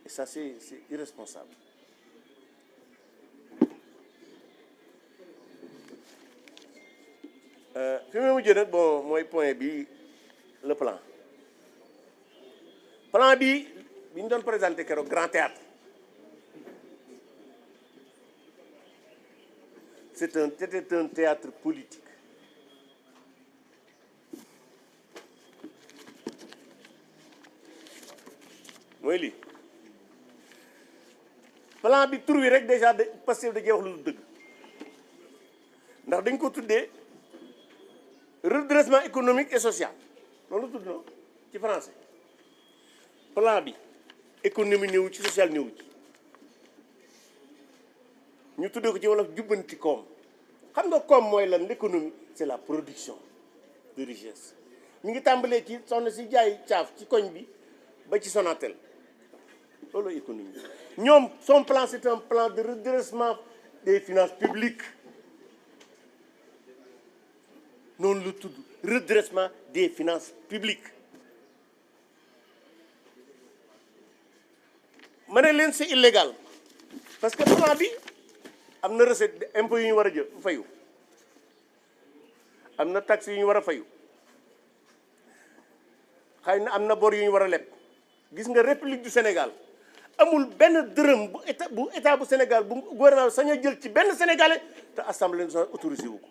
et ça c'est irresponsable. Fi mu mujjee nag bon mooy point bi le plan bi bi ñu doon présenté keroog Grand Théâtre c'était un théâtre politique. mooy lii plan bi tur wi rek déjà de Pastef da cee wax lu dëgg ndax dañ ko tuddee redressement économique et social loolu la tudd na ci français plan bi économie néew ci social néew ci ñu tuddee ko ci wolof jubbanti koom xam nga koom mooy lan l'économie c'est la production de richesse mi ngi tàmbalee ci soxna si jaay caaf ci koñ bi ba ci Sonatel loolu économie ñoom son plan c'est un plan de redressement des finances publiques noonu la tudd redressement des finances publiques ma ne leen c'est illégal parce que plan bi am na recette impôt yu ñu war a jël fayu am na taxes yu ñu war a fayu xëy na am na bor yu ñu war a leb gis nga République du Sénégal amul benn dërëm bu état bu Sénégal bu gouvernement sañ a jël ci benn sénégalais te assemblée nationale autorisé wu ko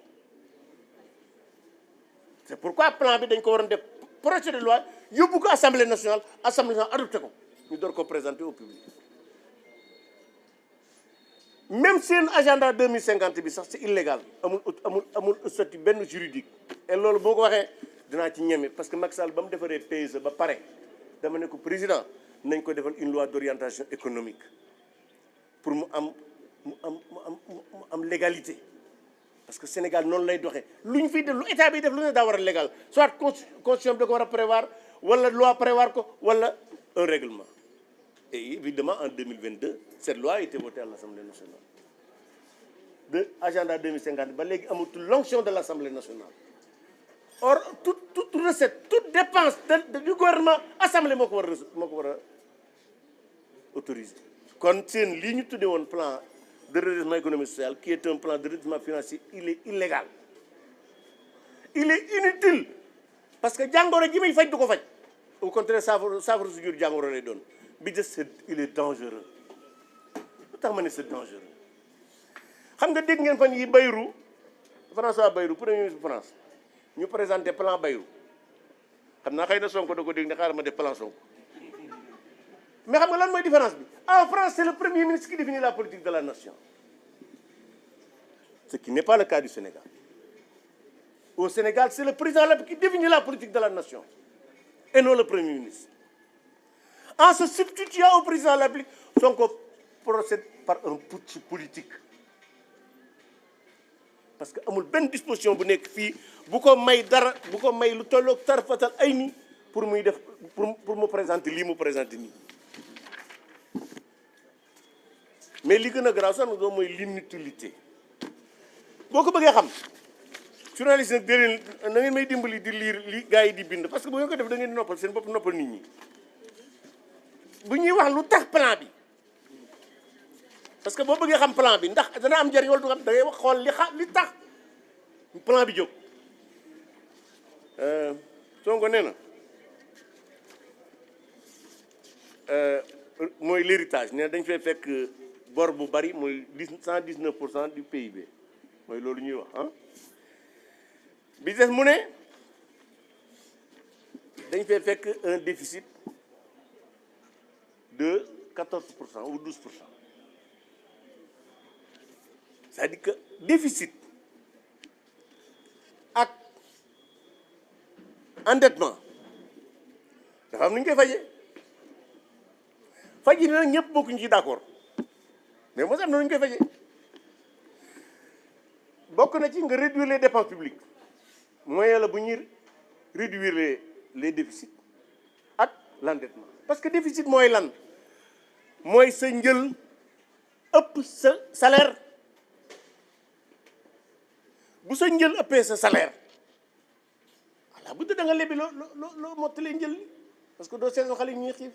c'est pourquoi plan bi dañ ko waroon def projet de loi yóbbu ko assemblée nationale adopté ko ñu door ko présenter au public même seen agenda 2050 bi sax c'est illégal amul statut benn juridique et loolu boo ko waxee dinaa ci ñeme parce que Macky Sall ba mu defaree PSE ba pare dama ne ko président nañ ko defal une loi d'orientation économique pour mu am légalité parce que Sénégal noonu lay doxee lu ñu fiy def lu état bi def lu ne daa war a légal soit constitution bi da ko war a prévoir wala loi prévoir ko wala un règlement. Et évidemment en 2022 cette loi a été votée à l'Assemblée nationale de agenda 2050 ba léegi amatul l'onction de l'Assemblée nationale. Or toute recette toute dépense du gouvernement assemblée moo ko war a autoriser. kon seen lii ñu tuddee woon plan de redressement économique et social qui est un plan de redressement financier il est illégal il est inutile parce que jàngoro ji muy faj du ko faj au contraire saafara su jur jàngoro lay doon bi des il est dangereux lu tax ma ne c'est dangereux xam nga dégg ngeen fan yi Bayrou François Bayrou premier ministre France ñu présenté plan Bayrou xam naa xëy na Sonko da ko dégg ne xaaral ma def plan Sonko mais xam nga lan mooy différence bi en France c'est le premier ministre qui définit la politique de la nation ce qui n'est pas le cas du Sénégal au Sénégal c'est le président de la République qui définit la politique de la nation et non le premier ministre en se substituant au président de la République Sonko procède par un putsch politique parce que amul benn disposition bu nekk fii bu ko may dara bu ko may lu tolloog tarfatal ay ni pour muy def pour mu présenter lii mu présenter nii mais li gën a grave sax nag mooy l'inutilité boo ko bëggee xam journaliste nag déedéet na ngeen may dimbali di lire li gars yi di bind parce que bu ngeen ko def da ngeen di noppal seen bopp noppal nit ñi bu ñuy wax lu tax plan bi parce que boo bëggee xam plan bi ndax dana am njëriñ wala du xam da ngay wax xool li tax plan bi jóg Sonko nee na mooy l'héritage nee na dañ fay fekk bor bu bari mooy 119% du PIB mooy loolu ñuy wax ah bi des mu ne dañ fay fekk un déficit de 14% ou 12%. C'est-à-dire que déficit ak endettement dafa am nu ñu koy fajee faj yi nag ñëpp bokkuñu ci d'accord mais mos am na nu ñu koy fajee bokk na ci nga réduire les dépenses publiques mooy la bu ñuy réduire les déficits ak l'endettement parce que déficit mooy lan mooy sa njël ëpp sa salaire. bu sa njël ëppee sa salaire voilà bu dee da nga lebi loo mottalee njël li parce que doo seetlu xale yi ñuy xiif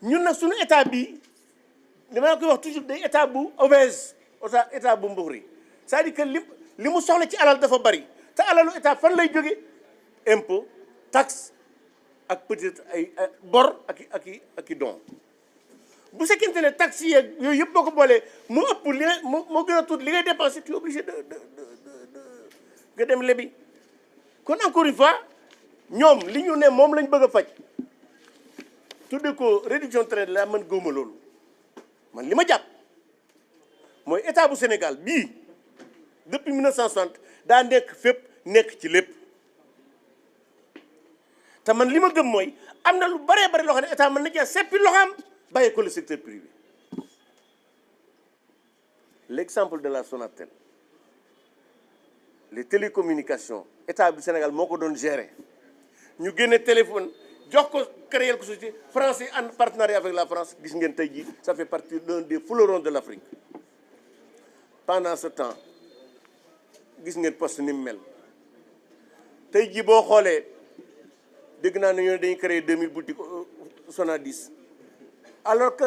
ñun nag suñu état bi li ma koy wax toujours day état bu obèse état bu mbuxri c'est-à-dire que li mu soxla ci alal dafa bari te alalu état fan lay jóge impôt taxe ak peut-être ay bor ak i don bu fekkente ne taxe yeeg yooyu yëpp boo ko boolee mu ëpp li moo gën a tuuti li ngay dépenser tu es obligé de nga dem lebi kon encore une fois ñoom li ñu ne moom lañ bëgg a faj tudde ko réduction traite la man gëwma loolu man li ma jàpp mooy état bu Sénégal bii depuis 1960 daa nekk fépp nekk ci lépp te man li ma gëm mooy am na lu baree bari loo xam ne état mën na cee seppi loxoom bàyyi ko le secteur privé. L'exemple de la Sonatel les télécommunications état du Sénégal moo ko doon gérer ñu génne téléphone jox ko créer ko société français en partenariat avec la France gis ngeen tey jii ça fait partie d'un des fleurons de l'Afrique. Pendant ce temps gis ngeen poste ni mu mel tey jii boo xoolee dégg naa ne ñoo dañuy créer 2000 boutiques Sonadis alors que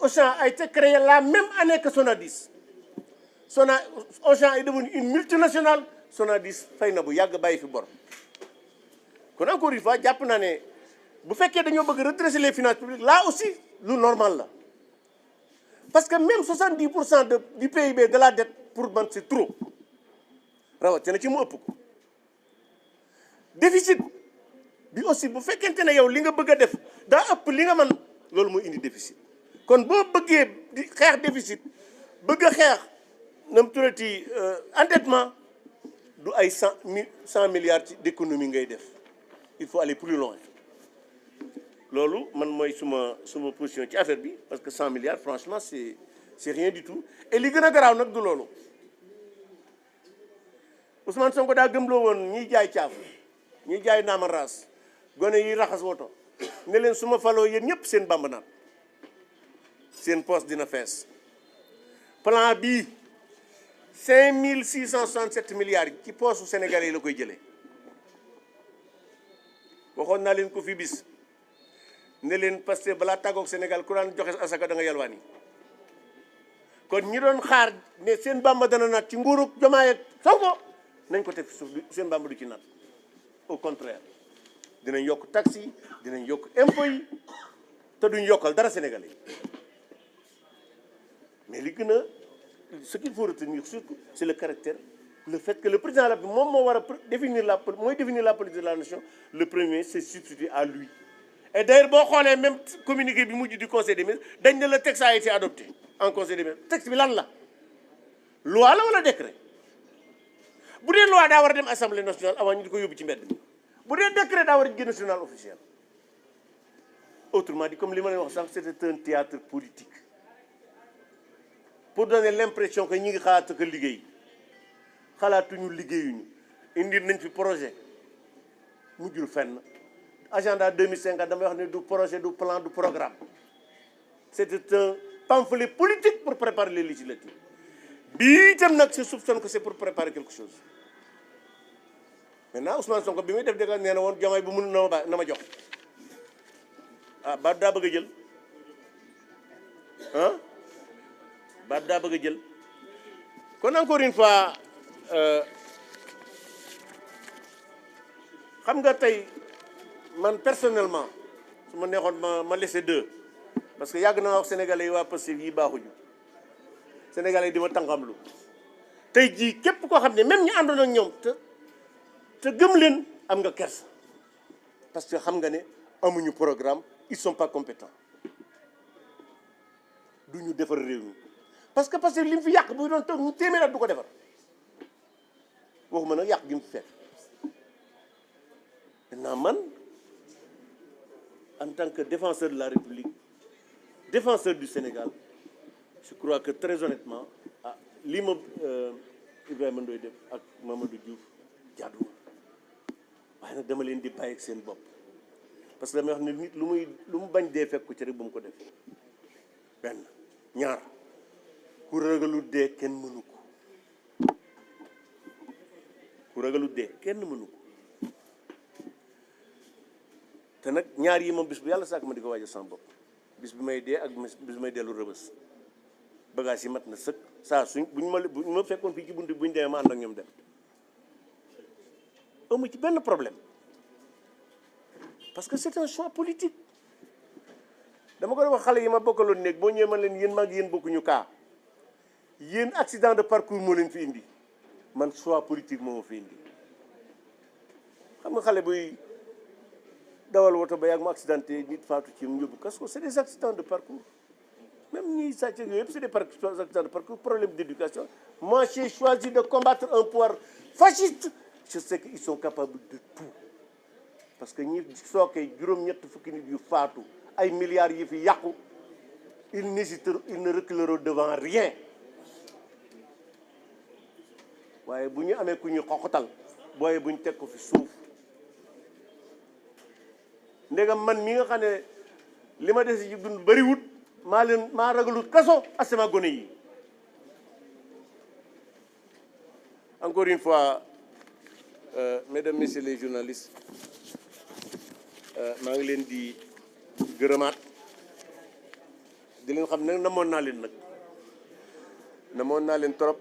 Auchan a été créé la même année que Sonadis Auchan est devenu une multinationale Sonadis fay na bu yàgg bàyyi fi bor kon encore une fois jàpp naa ne bu fekkee dañoo bëgg redresser les finances publiques là aussi lu normal la parce que même 70% du PIB de la dette pour man c'est trop rawatina ci mu ëpp ko déficit bi aussi bu fekkente ne yow li nga bëgg a def daa ëpp li nga mën loolu mooy indi déficit kon boo bëggee di xeex déficit bëgg a xeex nam turati endettement du ay 100 milliards d'économie ngay def il faut aller plus loin loolu man mooy suma position ci affaire bi parce que 100 milliards franchement c'est rien du tout et li gën a garaaw nag du loolu Ousmane Sonko daa gëmloo woon ñiy jaay caaf ñiy jaay naama raas gone yi raxas woto ne leen su ma faloo yéen ñëpp seen bamb naat seen poste dina fees plan bii 5667 milliards yi ci poste Sénégalais yi la koy jëlee waxoon naa leen ko fi bis ne leen parce que balaa tàggoog Sénégal ku daan joxe asaka da nga yalwaani kon ñi doon xaar ne seen bamba dana naat ci nguuru Diomaye ak Sonko nañ ko teg suuf seen bamba du ci naat au contraire dinañ yokk taxes yi dinañ yokk impôts yi te duñ yokkal dara Sénégalais yi mais li gën a ce qu'il faut retenir surtout c'est le caractère le fait que le président la moom moo war a définir la politique de la nation le premier c'est substituer à lui et d'ailleurs boo xoolee même communiqué bi mujj du conseil des ministres dañ ne le texte a été adopté en conseil des ministres texte bi lan la loi la wala décret bu dee loi daa war a dem assemblée nationale avant ñu di ko yóbbu ci mbedd mi bu dee décret daa war a génn journal officiel autrement dit comme li ma leen wax sànq c'était un théâtre politique pour donner l'impression que ñi ngi xalaat que liggéey xalaatuñu liggéeyuñu indi nañ fi projet mujjul fenn agenda 2050 damay wax ne du projet du plan du programme c'était un pamphlet politique pour préparer les législatives bii itam nag je soupçonne que c'est pour préparer quelque chose maintenant Ousmane Sonko bi muy def dëgg nee na woon Diomaye bu mun na ma jox ah ba daa bëgg a jël ah ba daa bëgg a jël kon encore une fois xam nga tey man personnellement su ma neexoon ma laisser deux parce que yàgg naa wax sénégalais yi waa Pastef yi baaxuñu sénégalais yi di ma tànqamlu tey jii képp koo xam ne même ñu àndoon ak ñoom te gëm leen am nga kersa parce que xam nga ne amuñu programme ils sont pas compétents duñu defar réew mi parce que li mu fi yàq bu doon toog ñu téeméer at du ko defar waxuma nag yàq gi mu fi fekk maintenant man en tant que défenseur de la République défenseur du Sénégal je crois que très honnêtement lii ma Ibrahima Ndoye def ak Mamadou Diouf jaaduwul waaye nag dama leen di bàyyi ak seen bopp parce que damay wax ne nit lu mu bañ dee fekk ko ci rek bu mu ko def benn ñaar ku ragalu dee kenn mënu ko ku ragalu dee kenn mënu ko te nag ñaar yi moom bis bu yàlla sàkk ma di ko waajal sama bopp bis bi may dee ak bis bi may dellu Rëbës bagage yi mat na sëkk saa suñ buñ ma fekkoon fii ci buntu buñ demee ma ànd ak ñoom dem amu ci benn problème parce que c'est un choix politique dama ko wax xale yi ma bokkaloon néeg boo ñëwee man leen yéen mag yéen bokkuñu kaa yéen accident de parcours moo leen fi indi man choix politique moo ma fi indi xam nga xale buy dawal woto ba yàgg mu accidenté nit faatu ci mu yóbbu kas ko c'est des accidents de parcours même ñiy sàcc yooyu yëpp c'est des accidents de parcours problème d'éducation. Moi j'ai choisi de combattre un pouvoir fasciste. Je sais qu'ils sont capables de tout parce que ñi sookee juróom-ñett fukki nit yu faatu ay milliards yi fi yàqu ils n'hésiteront, ils ne reculeront devant rien waaye bu ñu amee ku ñu xoxotal booye bu ñu teg ko fi suuf ndegam man mi nga xam ne li ma des ci dund bariwut maa ragalut kaso asama gone yi. Encore une fois mesdames, messieurs les journalistes maa ngi leen di gërëmaat di leen xam ne namoon naa leen trop